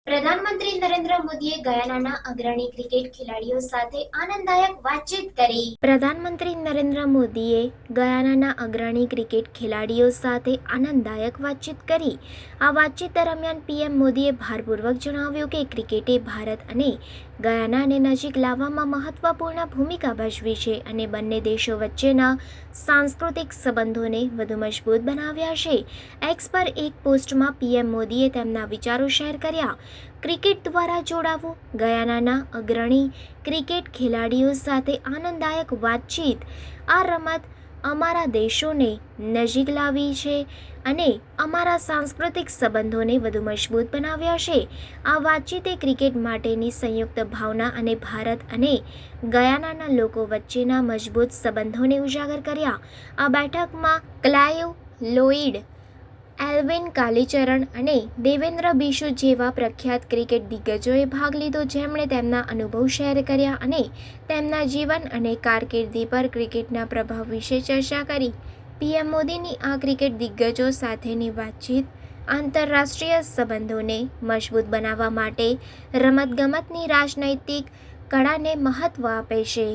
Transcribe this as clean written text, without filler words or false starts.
પ્રધાનમંત્રી નરેન્દ્ર મોદીએ ગયાનાના અગ્રણી ક્રિકેટ ખેલાડીઓ સાથે આનંદદાયક વાતચીત કરી. પ્રધાનમંત્રી નરેન્દ્ર મોદીએ ગયાનાના અગ્રણી ક્રિકેટ ખેલાડીઓ સાથે આનંદદાયક વાતચીત કરી. આ વાતચીત દરમિયાન પીએમ મોદીએ ભારપૂર્વક જણાવ્યું કે ક્રિકેટે ભારત અને ગયાનાને નજીક લાવવામાં મહત્વપૂર્ણ ભૂમિકા ભજવી છે અને બંને દેશો વચ્ચેના સાંસ્કૃતિક સંબંધોને વધુ મજબૂત બનાવ્યા છે. એક્સ પર એક પોસ્ટમાં પીએમ મોદીએ તેમના વિચારો શેર કર્યા. ક્રિકેટ દ્વારા જોડાવું, ગયાનાના અગ્રણી ક્રિકેટ ખેલાડીઓ સાથે આનંદદાયક વાતચીત. આ રમત અમારા દેશોને નજીક લાવી છે અને અમારા સાંસ્કૃતિક સંબંધોને વધુ મજબૂત બનાવ્યા છે. આ વાતચીતે ક્રિકેટ માટેની સંયુક્ત ભાવના અને ભારત અને ગયાનાના લોકો વચ્ચેના મજબૂત સંબંધોને ઉજાગર કર્યા. આ બેઠકમાં ક્લાઇવ લોઇડ, એલ્વિન કાલીચરણ અને દેવેન્દ્ર બિશુ જેવા પ્રખ્યાત ક્રિકેટ દિગ્ગજોએ ભાગ લીધો, જેમણે તેમના અનુભવ શેર કર્યા અને તેમના જીવન અને કારકિર્દી પર ક્રિકેટના પ્રભાવ વિશે ચર્ચા કરી. પીએમ મોદીની આ ક્રિકેટ દિગ્ગજો સાથેની વાતચીત આંતરરાષ્ટ્રીય સંબંધોને મજબૂત બનાવવા માટે રમતગમતની રાજનૈતિક કળાને મહત્વ આપે છે.